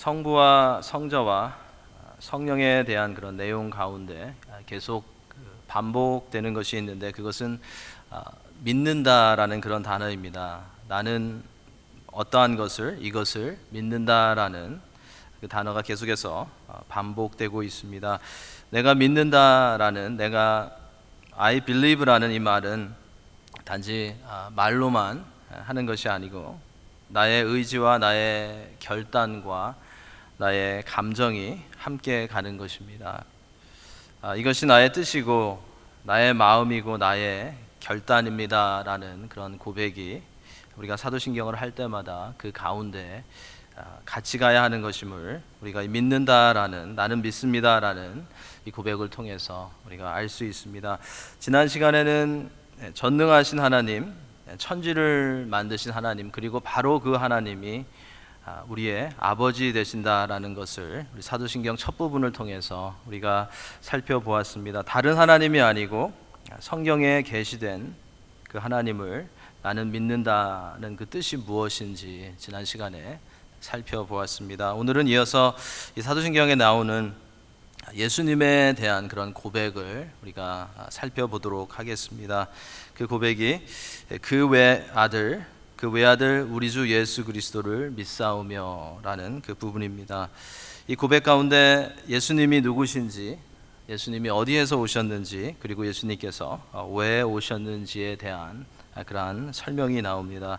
성부와 성자와 성령에 대한 그런 내용 가운데 계속 반복되는 것이 있는데, 그것은 믿는다라는 그런 단어입니다. 나는 어떠한 것을, 이것을 믿는다라는 그 단어가 계속해서 반복되고 있습니다. 내가 믿는다라는, I believe라는 이 말은 단지 말로만 하는 것이 아니고 나의 의지와 나의 결단과 나의 감정이 함께 가는 것입니다. 이것이 나의 뜻이고 나의 마음이고 나의 결단입니다라는 그런 고백이 우리가 사도신경을 할 때마다 그 가운데 같이 가야 하는 것임을 우리가 믿는다라는, 나는 믿습니다라는 이 고백을 통해서 우리가 알 수 있습니다. 지난 시간에는 전능하신 하나님, 천지를 만드신 하나님, 그리고 바로 그 하나님이 우리의 아버지 되신다라는 것을 우리 사도신경 첫 부분을 통해서 우리가 살펴보았습니다. 다른 하나님이 아니고 성경에 계시된 그 하나님을 나는 믿는다는 그 뜻이 무엇인지 지난 시간에 살펴보았습니다. 오늘은 이어서 이 사도신경에 나오는 예수님에 대한 그런 고백을 우리가 살펴보도록 하겠습니다. 그 고백이 그 외아들 우리 주 예수 그리스도를 믿사오며 라는 그 부분입니다. 이 고백 가운데 예수님이 누구신지, 예수님이 어디에서 오셨는지, 그리고 예수님께서 왜 오셨는지에 대한 그러한 설명이 나옵니다.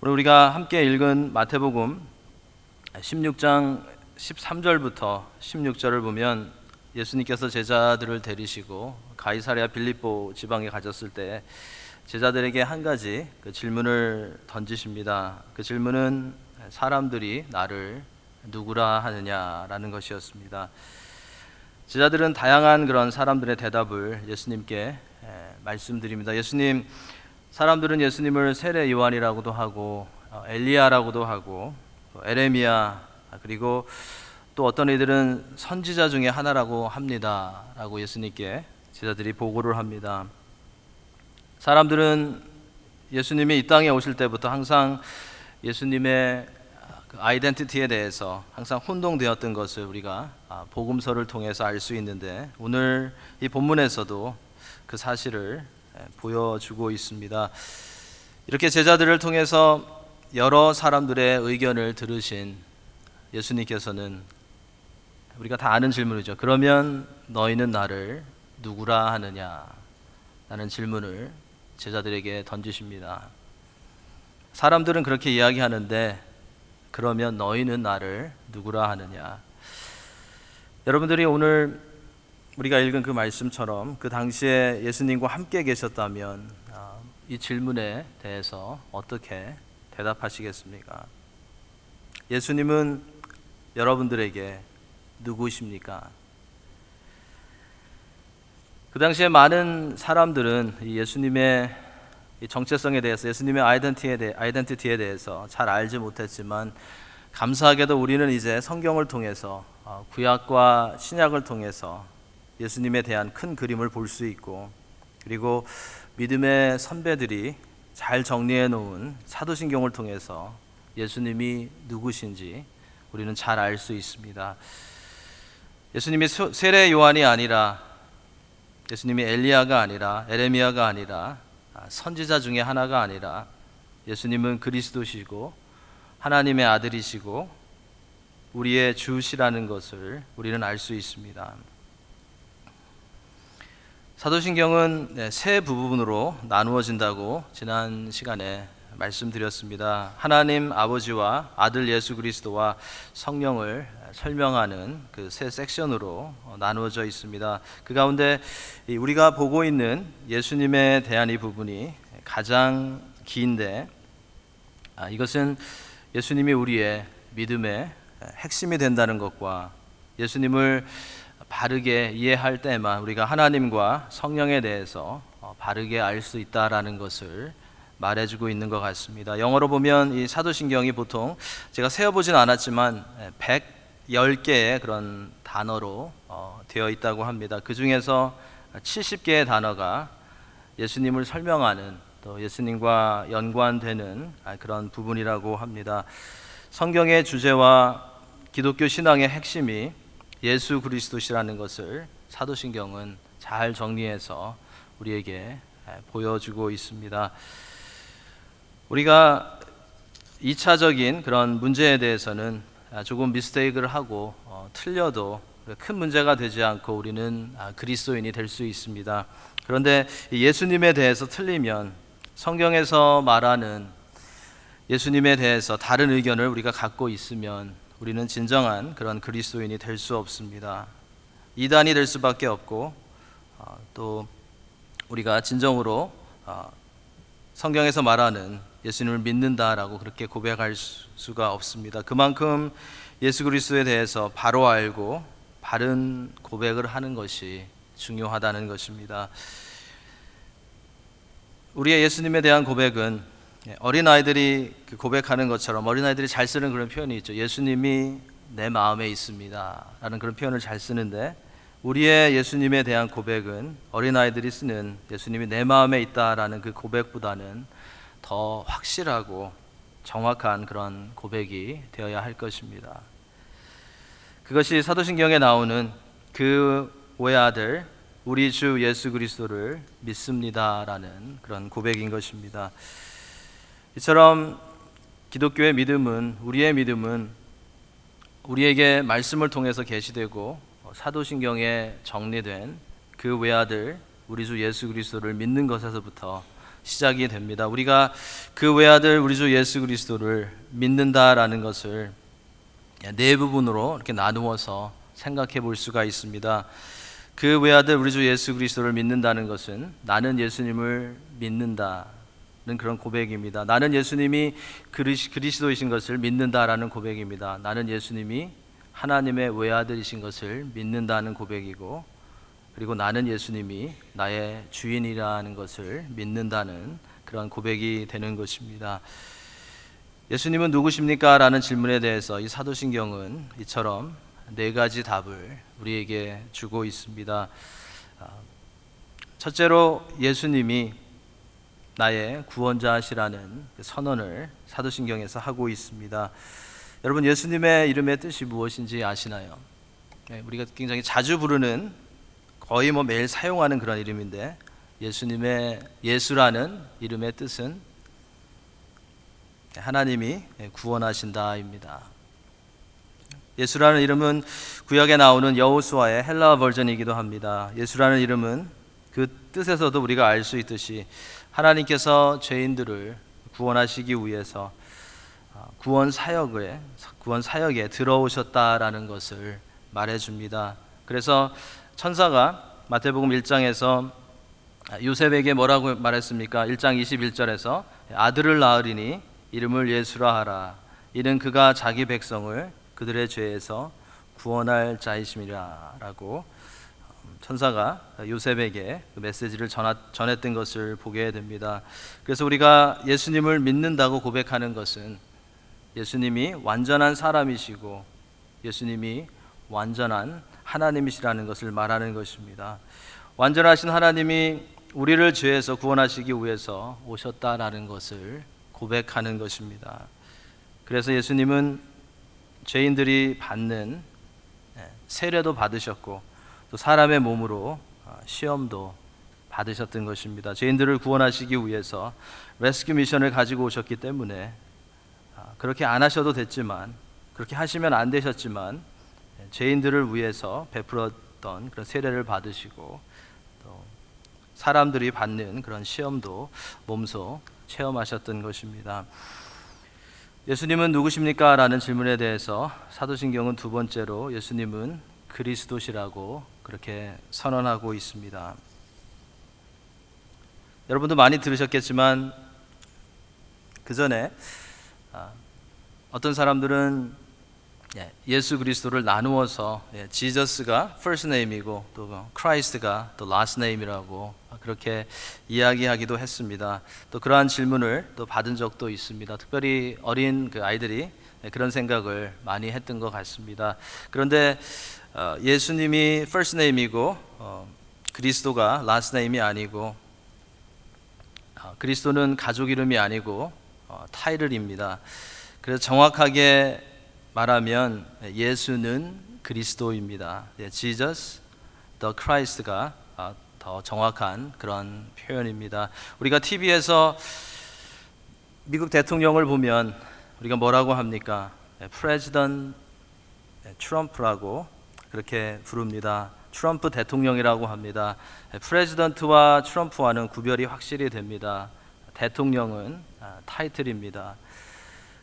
오늘 우리가 함께 읽은 마태복음 16장 13절부터 16절을 보면 예수님께서 제자들을 데리시고 가이사랴 빌립보 지방에 가셨을 때 제자들에게 한 가지 그 질문을 던지십니다. 그 질문은 사람들이 나를 누구라 하느냐라는 것이었습니다. 제자들은 다양한 그런 사람들의 대답을 예수님께 말씀드립니다. 예수님, 사람들은 예수님을 세례 요한이라고도 하고 엘리야라고도 하고 에레미야, 그리고 또 어떤 이들은 선지자 중에 하나라고 합니다 라고 예수님께 제자들이 보고를 합니다. 사람들은 예수님이 이 땅에 오실 때부터 항상 예수님의 그 아이덴티티에 대해서 항상 혼동되었던 것을 우리가 복음서를 통해서 알 수 있는데, 오늘 이 본문에서도 그 사실을 보여주고 있습니다. 이렇게 제자들을 통해서 여러 사람들의 의견을 들으신 예수님께서는 우리가 다 아는 질문이죠. 그러면 너희는 나를 누구라 하느냐? 라는 질문을 제자들에게 던지십니다. 사람들은 그렇게 이야기하는데, 그러면 너희는 나를 누구라 하느냐? 여러분들이 오늘 우리가 읽은 그 말씀처럼 그 당시에 예수님과 함께 계셨다면 이 질문에 대해서 어떻게 대답하시겠습니까? 예수님은 여러분들에게 누구십니까? 그 당시에 많은 사람들은 예수님의 정체성에 대해서, 예수님의 아이덴티티에 대해서 잘 알지 못했지만, 감사하게도 우리는 이제 성경을 통해서, 구약과 신약을 통해서 예수님에 대한 큰 그림을 볼 수 있고, 그리고 믿음의 선배들이 잘 정리해 놓은 사도신경을 통해서 예수님이 누구신지 우리는 잘 알 수 있습니다. 예수님이 세례 요한이 아니라, 예수님이 엘리야가 아니라, 에레미야가 아니라, 선지자 중에 하나가 아니라 예수님은 그리스도시고 하나님의 아들이시고 우리의 주시라는 것을 우리는 알 수 있습니다. 사도신경은 세 부분으로 나누어진다고 지난 시간에 말씀드렸습니다. 하나님 아버지와 아들 예수 그리스도와 성령을 설명하는 그 세 섹션으로 나누어져 있습니다. 그 가운데 우리가 보고 있는 예수님에 대한 이 부분이 가장 긴데, 이것은 예수님이 우리의 믿음의 핵심이 된다는 것과 예수님을 바르게 이해할 때만 우리가 하나님과 성령에 대해서 바르게 알 수 있다라는 것을 말해주고 있는 것 같습니다. 영어로 보면 이 사도신경이 보통, 제가 세어보진 않았지만 110개의 그런 단어로 되어 있다고 합니다. 그 중에서 70개의 단어가 예수님을 설명하는, 또 예수님과 연관되는 그런 부분이라고 합니다. 성경의 주제와 기독교 신앙의 핵심이 예수 그리스도시라는 것을 사도신경은 잘 정리해서 우리에게 보여주고 있습니다. 우리가 2차적인 그런 문제에 대해서는 조금 미스테이크를 하고 틀려도 큰 문제가 되지 않고 우리는 그리스도인이 될 수 있습니다. 그런데 예수님에 대해서 틀리면, 성경에서 말하는 예수님에 대해서 다른 의견을 우리가 갖고 있으면 우리는 진정한 그런 그리스도인이 될 수 없습니다. 이단이 될 수밖에 없고, 또 우리가 진정으로 성경에서 말하는 예수님을 믿는다라고 그렇게 고백할 수가 없습니다. 그만큼 예수 그리스도에 대해서 바로 알고 바른 고백을 하는 것이 중요하다는 것입니다. 우리의 예수님에 대한 고백은 어린아이들이 고백하는 것처럼, 어린아이들이 잘 쓰는 그런 표현이 있죠. 예수님이 내 마음에 있습니다 라는 그런 표현을 잘 쓰는데, 우리의 예수님에 대한 고백은 어린아이들이 쓰는 예수님이 내 마음에 있다라는 그 고백보다는 더 확실하고 정확한 그런 고백이 되어야 할 것입니다. 그것이 사도신경에 나오는 그 외아들 우리 주 예수 그리스도를 믿습니다라는 그런 고백인 것입니다. 이처럼 기독교의 믿음은, 우리의 믿음은 우리에게 말씀을 통해서 계시되고 사도신경에 정리된 그 외아들 우리 주 예수 그리스도를 믿는 것에서부터 시작이 됩니다. 우리가 그 외아들 우리 주 예수 그리스도를 믿는다라는 것을 네 부분으로 이렇게 나누어서 생각해 볼 수가 있습니다. 그 외아들 우리 주 예수 그리스도를 믿는다는 것은 나는 예수님을 믿는다는 그런 고백입니다. 나는 예수님이 그리스도이신 것을 믿는다라는 고백입니다. 나는 예수님이 하나님의 외아들이신 것을 믿는다는 고백이고, 그리고 나는 예수님이 나의 주인이라는 것을 믿는다는 그런 고백이 되는 것입니다. 예수님은 누구십니까? 라는 질문에 대해서 이 사도신경은 이처럼 네 가지 답을 우리에게 주고 있습니다. 첫째로 예수님이 나의 구원자시라는 선언을 사도신경에서 하고 있습니다. 여러분, 예수님의 이름의 뜻이 무엇인지 아시나요? 우리가 굉장히 자주 부르는, 거의 매일 사용하는 그런 이름인데, 예수님의 예수라는 이름의 뜻은 하나님이 구원하신다입니다. 예수라는 이름은 구약에 나오는 여호수아의 헬라어 버전이기도 합니다. 예수라는 이름은 그 뜻에서도 우리가 알 수 있듯이 하나님께서 죄인들을 구원하시기 위해서 구원 사역에 들어오셨다라는 것을 말해줍니다. 그래서 천사가 마태복음 1장에서 요셉에게 뭐라고 말했습니까? 1장 21절에서 아들을 낳으리니 이름을 예수라 하라. 이는 그가 자기 백성을 그들의 죄에서 구원할 자이심이라 라고 천사가 요셉에게 그 메시지를 전했던 것을 보게 됩니다. 그래서 우리가 예수님을 믿는다고 고백하는 것은 예수님이 완전한 사람이시고 예수님이 완전한 하나님이시라는 것을 말하는 것입니다. 완전하신 하나님이 우리를 죄에서 구원하시기 위해서 오셨다라는 것을 고백하는 것입니다. 그래서 예수님은 죄인들이 받는 세례도 받으셨고 또 사람의 몸으로 시험도 받으셨던 것입니다. 죄인들을 구원하시기 위해서 레스큐 미션을 가지고 오셨기 때문에 그렇게 안 하셔도 됐지만, 그렇게 하시면 안 되셨지만 죄인들을 위해서 베풀었던 그런 세례를 받으시고 또 사람들이 받는 그런 시험도 몸소 체험하셨던 것입니다. 예수님은 누구십니까? 라는 질문에 대해서 사도신경은 두 번째로 예수님은 그리스도시라고 그렇게 선언하고 있습니다. 여러분도 많이 들으셨겠지만 그 전에 어떤 사람들은 예수 그리스도를 나누어서 지저스가 first name이고 또 크라이스트가 또 last name이라고 그렇게 이야기하기도 했습니다. 또 그러한 질문을 또 받은 적도 있습니다. 특별히 어린 그 아이들이 그런 생각을 많이 했던 것 같습니다. 그런데 예수님이 first name이고 그리스도가 last name이 아니고, 그리스도는 가족 이름이 아니고 타이틀입니다. 그래서 정확하게 말하면 예수는 그리스도입니다. Jesus the Christ가 더 정확한 그런 표현입니다. 우리가 TV에서 미국 대통령을 보면 우리가 뭐라고 합니까? 프레지던트 트럼프라고 그렇게 부릅니다. 트럼프 대통령이라고 합니다. 프레지던트와 트럼프와는 구별이 확실히 됩니다. 대통령은 타이틀입니다.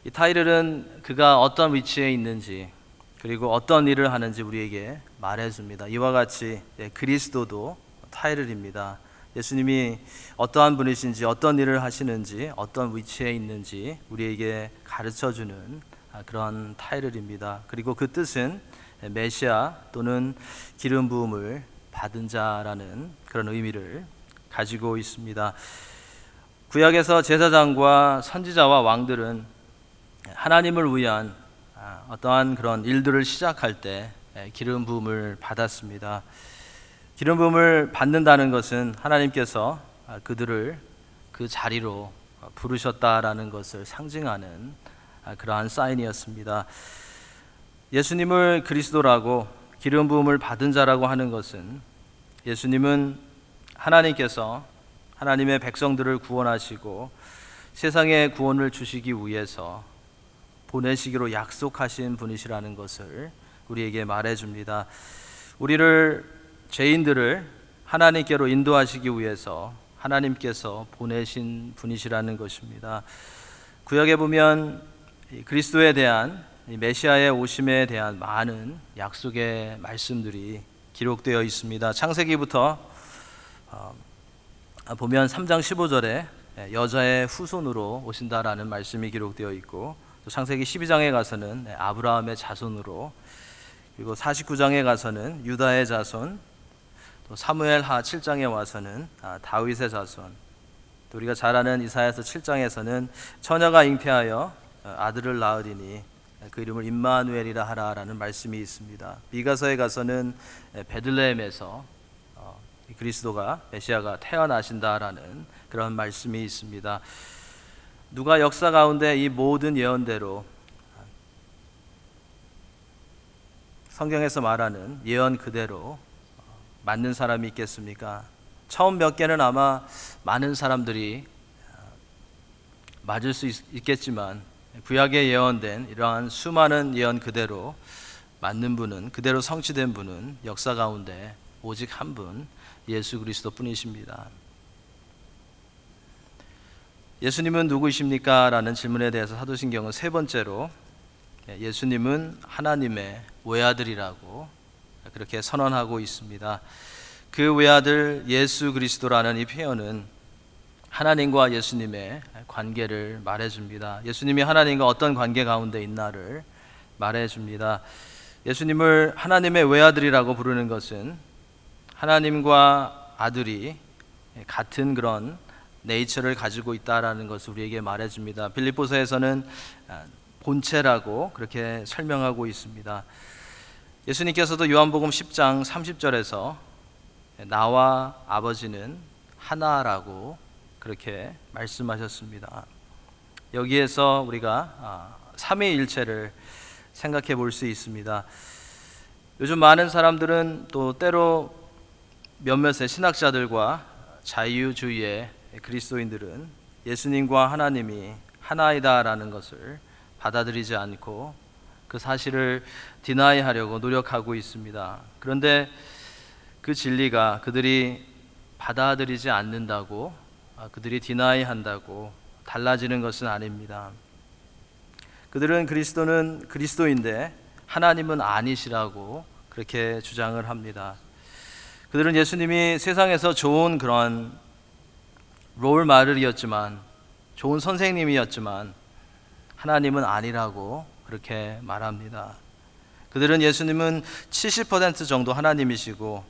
이 타이틀은 그가 어떤 위치에 있는지 그리고 어떤 일을 하는지 우리에게 말해줍니다. 이와 같이 그리스도도 타이틀입니다. 예수님이 어떠한 분이신지 어떤 일을 하시는지 어떤 위치에 있는지 우리에게 가르쳐주는 그런 타이틀입니다. 그리고 그 뜻은 메시아 또는 기름 부음을 받은 자라는 그런 의미를 가지고 있습니다. 구약에서 제사장과 선지자와 왕들은 하나님을 위한 어떠한 그런 일들을 시작할 때 기름 부음을 받았습니다. 기름 부음을 받는다는 것은 하나님께서 그들을 그 자리로 부르셨다라는 것을 상징하는 그러한 사인이었습니다. 예수님을 그리스도라고 기름 부음을 받은 자라고 하는 것은 예수님은 하나님께서 하나님의 백성들을 구원하시고 세상에 구원을 주시기 위해서 보내시기로 약속하신 분이시라는 것을 우리에게 말해줍니다. 우리를 죄인들을 하나님께로 인도하시기 위해서 하나님께서 보내신 분이시라는 것입니다. 구약에 보면 그리스도에 대한 메시아의 오심에 대한 많은 약속의 말씀들이 기록되어 있습니다. 창세기부터 보면 3장 15절에 여자의 후손으로 오신다라는 말씀이 기록되어 있고, 또 창세기 12장에 가서는 아브라함의 자손으로, 그리고 49장에 가서는 유다의 자손, 또 사무엘하 7장에 와서는 다윗의 자손, 또 우리가 잘 아는 이사야서 7장에서는 처녀가 잉태하여 아들을 낳으리니 그 이름을 임마누엘이라 하라라는 말씀이 있습니다. 미가서에 가서는 베들레헴에서 그리스도가 메시아가 태어나신다라는 그런 말씀이 있습니다. 누가 역사 가운데 이 모든 예언대로 성경에서 말하는 예언 그대로 맞는 사람이 있겠습니까? 처음 몇 개는 아마 많은 사람들이 맞을 수 있겠지만 구약에 예언된 이러한 수많은 예언 그대로 맞는 분은, 그대로 성취된 분은 역사 가운데 오직 한 분, 예수 그리스도 뿐이십니다. 예수님은 누구이십니까? 라는 질문에 대해서 사도신경은 세 번째로 예수님은 하나님의 외아들이라고 그렇게 선언하고 있습니다. 그 외아들 예수 그리스도라는 이 표현은 하나님과 예수님의 관계를 말해줍니다. 예수님이 하나님과 어떤 관계 가운데 있나를 말해줍니다. 예수님을 하나님의 외아들이라고 부르는 것은 하나님과 아들이 같은 그런 네이처를 가지고 있다라는 것을 우리에게 말해줍니다. 빌립보서에서는 본체라고 그렇게 설명하고 있습니다. 예수님께서도 요한복음 10장 30절에서 나와 아버지는 하나라고 그렇게 말씀하셨습니다. 여기에서 우리가 삼위일체를 생각해 볼 수 있습니다. 요즘 많은 사람들은 또 때로 몇몇의 신학자들과 자유주의의 그리스도인들은 예수님과 하나님이 하나이다라는 것을 받아들이지 않고 그 사실을 디나이하려고 노력하고 있습니다. 그런데 그 진리가 그들이 받아들이지 않는다고, 그들이 디나이한다고 달라지는 것은 아닙니다. 그들은 그리스도는 그리스도인데 하나님은 아니시라고 그렇게 주장을 합니다. 그들은 예수님이 세상에서 좋은 그런 롤마들이었지만, 좋은 선생님이었지만 하나님은 아니라고 그렇게 말합니다. 그들은 예수님은 70% 정도 하나님이시고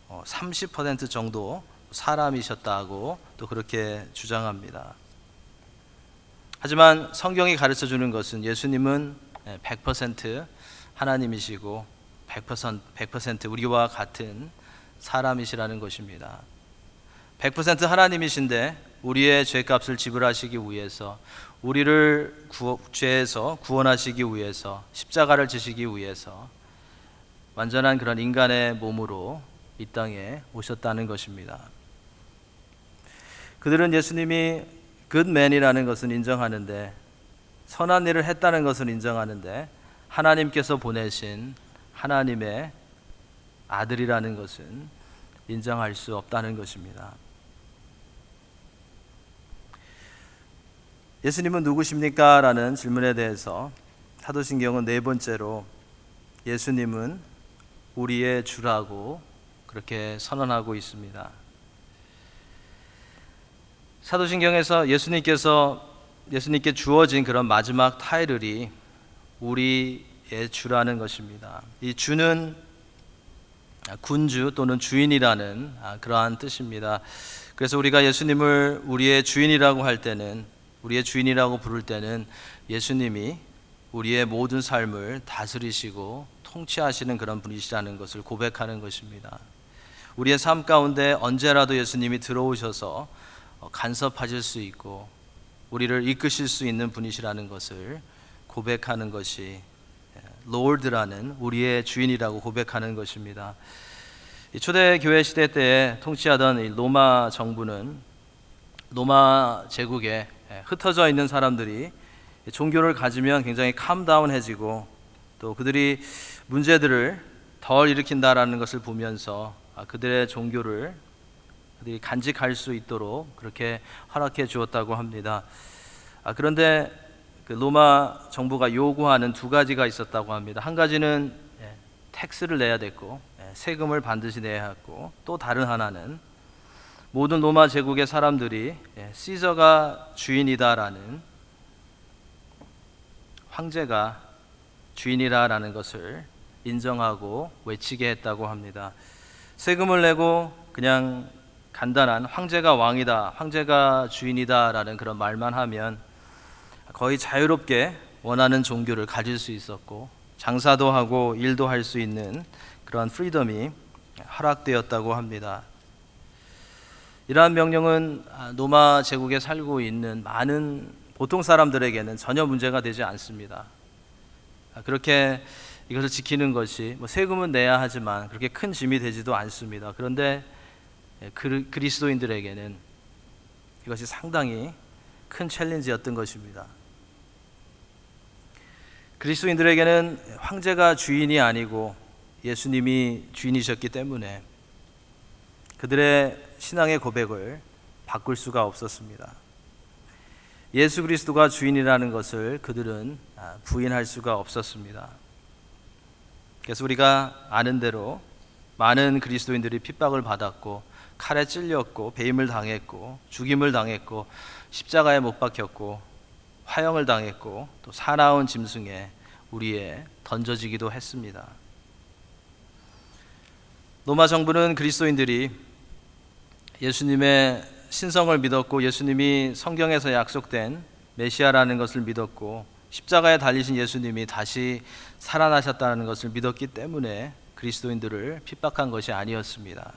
30% 정도 사람이셨다고 또 그렇게 주장합니다. 하지만 성경이 가르쳐주는 것은 예수님은 100% 하나님이시고 100% 우리와 같은 사람이시라는 것입니다. 100% 하나님이신데 우리의 죄값을 지불하시기 위해서, 우리를 죄에서 구원하시기 위해서, 십자가를 지시기 위해서 완전한 그런 인간의 몸으로 이 땅에 오셨다는 것입니다. 그들은 예수님이 굿맨이라는 것은 인정하는데, 선한 일을 했다는 것은 인정하는데, 하나님께서 보내신 하나님의 아들이라는 것은 인정할 수 없다는 것입니다. 예수님은 누구십니까? 라는 질문에 대해서 사도신경은 네 번째로 예수님은 우리의 주라고 그렇게 선언하고 있습니다. 사도신경에서 예수님께 주어진 그런 마지막 타이틀이 우리의 주라는 것입니다. 이 주는 군주 또는 주인이라는 그러한 뜻입니다. 그래서 우리가 예수님을 우리의 주인이라고 할 때는, 우리의 주인이라고 부를 때는 예수님이 우리의 모든 삶을 다스리시고 통치하시는 그런 분이시라는 것을 고백하는 것입니다. 우리의 삶 가운데 언제라도 예수님이 들어오셔서 간섭하실 수 있고 우리를 이끄실 수 있는 분이시라는 것을 고백하는 것이 롤드라는 우리의 주인이라고 고백하는 것입니다. 초대 교회 시대 때 통치하던 이 로마 정부는 로마 제국에 흩어져 있는 사람들이 종교를 가지면 굉장히 캄다운해지고 또 그들이 문제들을 덜 일으킨다라는 것을 보면서 그들의 종교를 그들이 간직할 수 있도록 그렇게 허락해 주었다고 합니다. 그런데 그 로마 정부가 요구하는 두 가지가 있었다고 합니다. 한 가지는 텍스를 내야 됐고, 세금을 반드시 내야 했고, 또 다른 하나는 모든 로마 제국의 사람들이 시저가 주인이다라는, 황제가 주인이라는 것을 인정하고 외치게 했다고 합니다. 세금을 내고 그냥 간단한 황제가 왕이다, 황제가 주인이다라는 그런 말만 하면 거의 자유롭게 원하는 종교를 가질 수 있었고 장사도 하고 일도 할 수 있는 그러한 프리덤이 허락되었다고 합니다. 이러한 명령은 로마 제국에 살고 있는 많은 보통 사람들에게는 전혀 문제가 되지 않습니다. 그렇게 이것을 지키는 것이 세금은 내야 하지만 그렇게 큰 짐이 되지도 않습니다. 그런데 그리스도인들에게는 이것이 상당히 큰 챌린지였던 것입니다. 그리스도인들에게는 황제가 주인이 아니고 예수님이 주인이셨기 때문에 그들의 신앙의 고백을 바꿀 수가 없었습니다. 예수 그리스도가 주인이라는 것을 그들은 부인할 수가 없었습니다. 그래서 우리가 아는 대로 많은 그리스도인들이 핍박을 받았고 칼에 찔렸고 배임을 당했고 죽임을 당했고 십자가에 못 박혔고 화형을 당했고 또 사나운 짐승에 우리에 던져지기도 했습니다. 로마 정부는 그리스도인들이 예수님의 신성을 믿었고 예수님이 성경에서 약속된 메시아라는 것을 믿었고 십자가에 달리신 예수님이 다시 살아나셨다는 것을 믿었기 때문에 그리스도인들을 핍박한 것이 아니었습니다.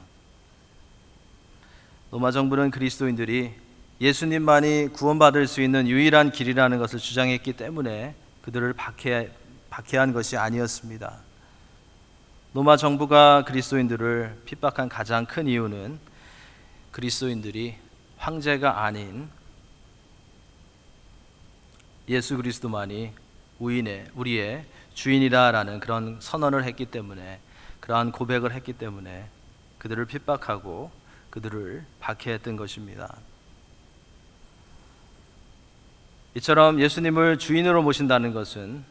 로마 정부는 그리스도인들이 예수님만이 구원받을 수 있는 유일한 길이라는 것을 주장했기 때문에 그들을 박해한 것이 아니었습니다. 로마 정부가 그리스도인들을 핍박한 가장 큰 이유는 그리스도인들이 황제가 아닌 예수 그리스도만이 우리의 주인이라는 그런 선언을 했기 때문에, 그러한 고백을 했기 때문에 그들을 핍박하고 그들을 박해했던 것입니다. 이처럼 예수님을 주인으로 모신다는 것은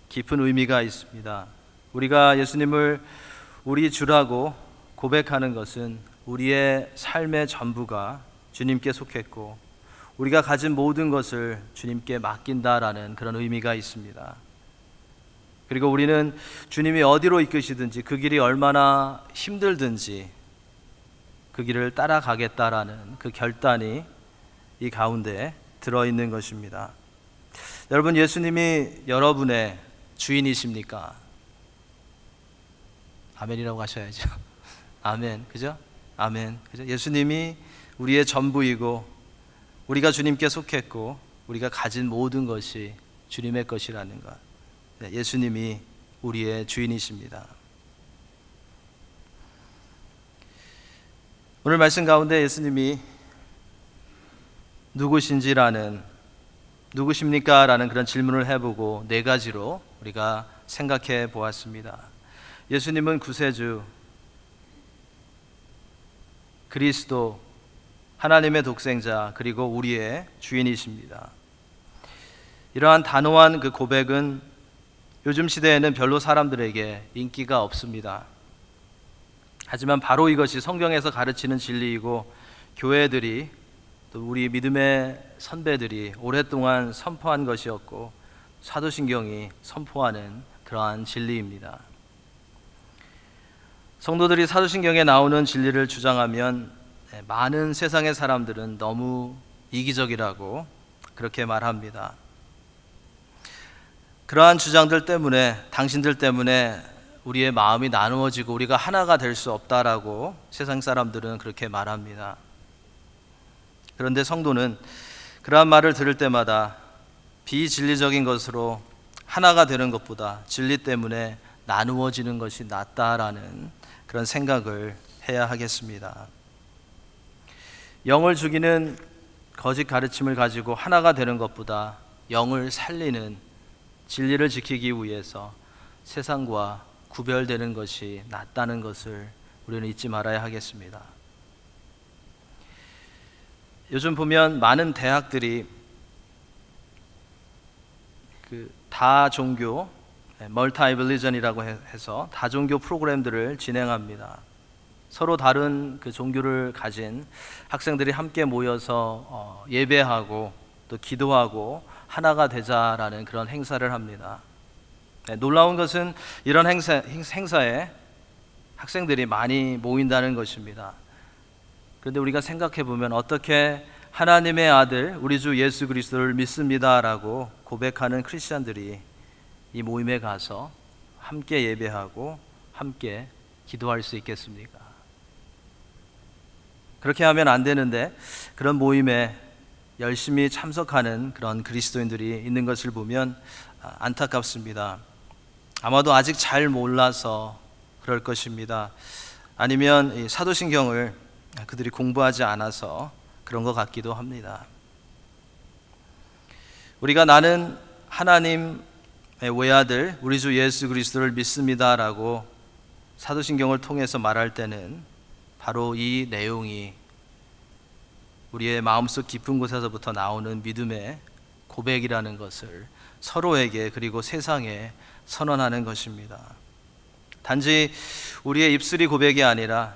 깊은 의미가 있습니다. 우리가 예수님을 우리 주라고 고백하는 것은 우리의 삶의 전부가 주님께 속했고 우리가 가진 모든 것을 주님께 맡긴다라는 그런 의미가 있습니다. 그리고 우리는 주님이 어디로 이끄시든지 그 길이 얼마나 힘들든지 그 길을 따라가겠다라는 그 결단이 이 가운데 들어있는 것입니다. 여러분, 예수님이 여러분의 주인이십니까? 아멘이라고 하셔야죠. 아멘, 그죠? 아멘, 그죠? 예수님이 우리의 전부이고 우리가 주님께 속했고 우리가 가진 모든 것이 주님의 것이라는 것. 예수님이 우리의 주인이십니다. 오늘 말씀 가운데 예수님이 누구십니까? 라는 그런 질문을 해보고 네 가지로 우리가 생각해 보았습니다. 예수님은 구세주, 그리스도, 하나님의 독생자, 그리고 우리의 주인이십니다. 이러한 단호한 그 고백은 요즘 시대에는 별로 사람들에게 인기가 없습니다. 하지만 바로 이것이 성경에서 가르치는 진리이고 교회들이 또 우리 믿음의 선배들이 오랫동안 선포한 것이었고 사도신경이 선포하는 그러한 진리입니다. 성도들이 사도신경에 나오는 진리를 주장하면 많은 세상의 사람들은 너무 이기적이라고 그렇게 말합니다. 그러한 주장들 때문에, 당신들 때문에 우리의 마음이 나누어지고 우리가 하나가 될 수 없다라고 세상 사람들은 그렇게 말합니다. 그런데 성도는 그러한 말을 들을 때마다 비진리적인 것으로 하나가 되는 것보다 진리 때문에 나누어지는 것이 낫다라는 그런 생각을 해야 하겠습니다. 영을 죽이는 거짓 가르침을 가지고 하나가 되는 것보다 영을 살리는 진리를 지키기 위해서 세상과 구별되는 것이 낫다는 것을 우리는 잊지 말아야 하겠습니다. 요즘 보면 많은 대학들이 그 다종교, 멀티빌리전이라고 해서 다종교 프로그램들을 진행합니다. 서로 다른 그 종교를 가진 학생들이 함께 모여서 예배하고 또 기도하고 하나가 되자라는 그런 행사를 합니다. 놀라운 것은 이런 행사에 학생들이 많이 모인다는 것입니다. 그런데 우리가 생각해 보면 어떻게 하나님의 아들 우리 주 예수 그리스도를 믿습니다라고 고백하는 크리스천들이 이 모임에 가서 함께 예배하고 함께 기도할 수 있겠습니까? 그렇게 하면 안 되는데 그런 모임에 열심히 참석하는 그런 그리스도인들이 있는 것을 보면 안타깝습니다. 아마도 아직 잘 몰라서 그럴 것입니다. 아니면 이 사도신경을 그들이 공부하지 않아서 그런 것 같기도 합니다. 우리가 나는 하나님의 외아들 우리 주 예수 그리스도를 믿습니다라고 사도신경을 통해서 말할 때는 바로 이 내용이 우리의 마음속 깊은 곳에서부터 나오는 믿음의 고백이라는 것을 서로에게 그리고 세상에 선언하는 것입니다. 단지 우리의 입술이 고백이 아니라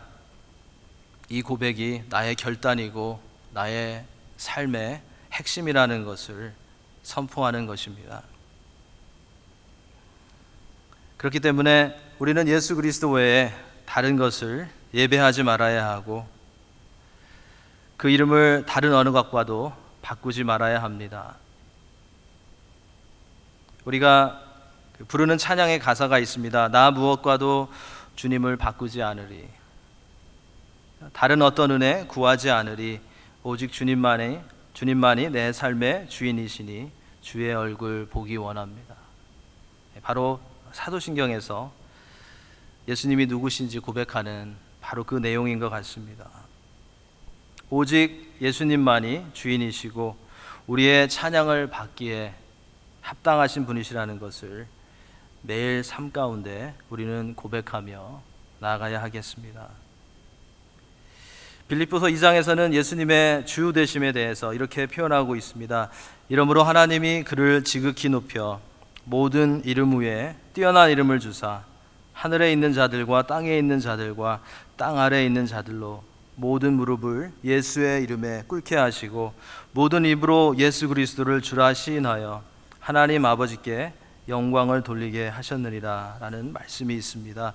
이 고백이 나의 결단이고 나의 삶의 핵심이라는 것을 선포하는 것입니다. 그렇기 때문에 우리는 예수 그리스도 외에 다른 것을 예배하지 말아야 하고 그 이름을 다른 어느 것과도 바꾸지 말아야 합니다. 우리가 부르는 찬양의 가사가 있습니다. 나 무엇과도 주님을 바꾸지 않으리. 다른 어떤 은혜 구하지 않으리. 오직 주님만이 내 삶의 주인이시니 주의 얼굴 보기 원합니다. 바로 사도신경에서 예수님이 누구신지 고백하는 바로 그 내용인 것 같습니다. 오직 예수님만이 주인이시고 우리의 찬양을 받기에 합당하신 분이시라는 것을 매일 삶 가운데 우리는 고백하며 나아가야 하겠습니다. 빌립보서 2장에서는 예수님의 주 되심에 대해서 이렇게 표현하고 있습니다. 이러므로 하나님이 그를 지극히 높여 모든 이름 위에 뛰어난 이름을 주사 하늘에 있는 자들과 땅에 있는 자들과 땅 아래에 있는 자들로 모든 무릎을 예수의 이름에 꿇게 하시고 모든 입으로 예수 그리스도를 주라 시인하여 하나님 아버지께 영광을 돌리게 하셨느니라 라는 말씀이 있습니다.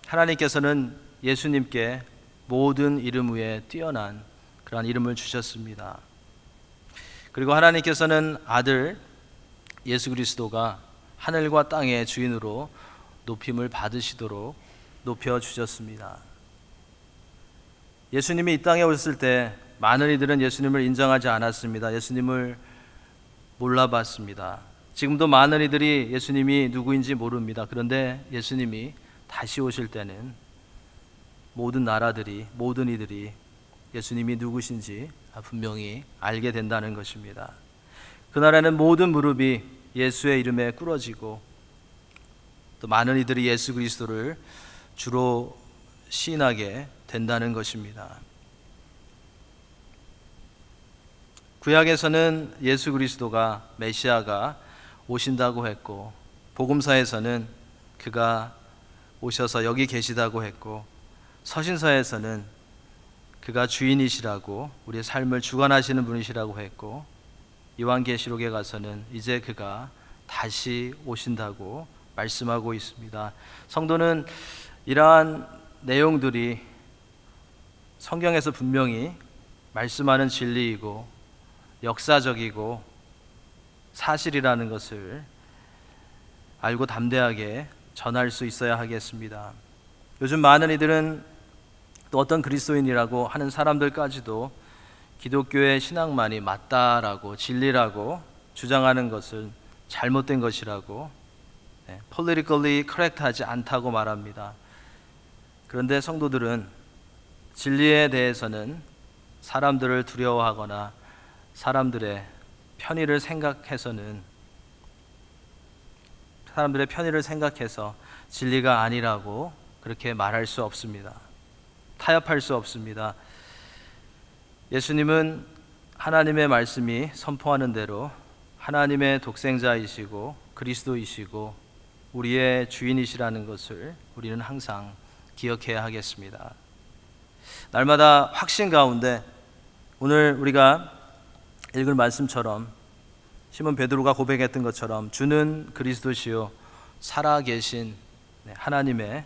하나님께서는 예수님께 모든 이름 위에 뛰어난 그러한 이름을 주셨습니다. 그리고 하나님께서는 아들 예수 그리스도가 하늘과 땅의 주인으로 높임을 받으시도록 높여주셨습니다. 예수님이 이 땅에 오셨을 때 많은 이들은 예수님을 인정하지 않았습니다. 예수님을 몰라봤습니다. 지금도 많은 이들이 예수님이 누구인지 모릅니다. 그런데 예수님이 다시 오실 때는 모든 나라들이, 모든 이들이 예수님이 누구신지 분명히 알게 된다는 것입니다. 그날에는 모든 무릎이 예수의 이름에 꿇어지고 또 많은 이들이 예수 그리스도를 주로 시인하게 된다는 것입니다. 구약에서는 예수 그리스도가 메시아가 오신다고 했고, 복음서에서는 그가 오셔서 여기 계시다고 했고, 서신서에서는 그가 주인이시라고, 우리의 삶을 주관하시는 분이시라고 했고, 요한계시록에 가서는 이제 그가 다시 오신다고 말씀하고 있습니다. 성도는 이러한 내용들이 성경에서 분명히 말씀하는 진리이고 역사적이고 사실이라는 것을 알고 담대하게 전할 수 있어야 하겠습니다. 요즘 많은 이들은 또 어떤 그리스도인이라고 하는 사람들까지도 기독교의 신앙만이 맞다라고, 진리라고 주장하는 것은 잘못된 것이라고, politically correct하지 않다고 말합니다. 그런데 성도들은 진리에 대해서는 사람들을 두려워하거나 사람들의 편의를 생각해서 진리가 아니라고 그렇게 말할 수 없습니다. 타협할 수 없습니다. 예수님은 하나님의 말씀이 선포하는 대로 하나님의 독생자이시고 그리스도이시고 우리의 주인이시라는 것을 우리는 항상 기억해야 하겠습니다. 날마다 확신 가운데 오늘 우리가 읽은 말씀처럼 시몬 베드로가 고백했던 것처럼 주는 그리스도시요 살아계신 하나님의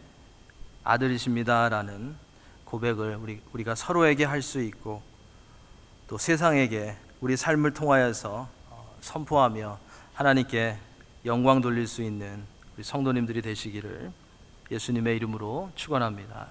아들이십니다라는 고백을 우리가 서로에게 할 수 있고, 또 세상에게 우리 삶을 통하여서 선포하며 하나님께 영광 돌릴 수 있는 우리 성도님들이 되시기를 예수님의 이름으로 축원합니다.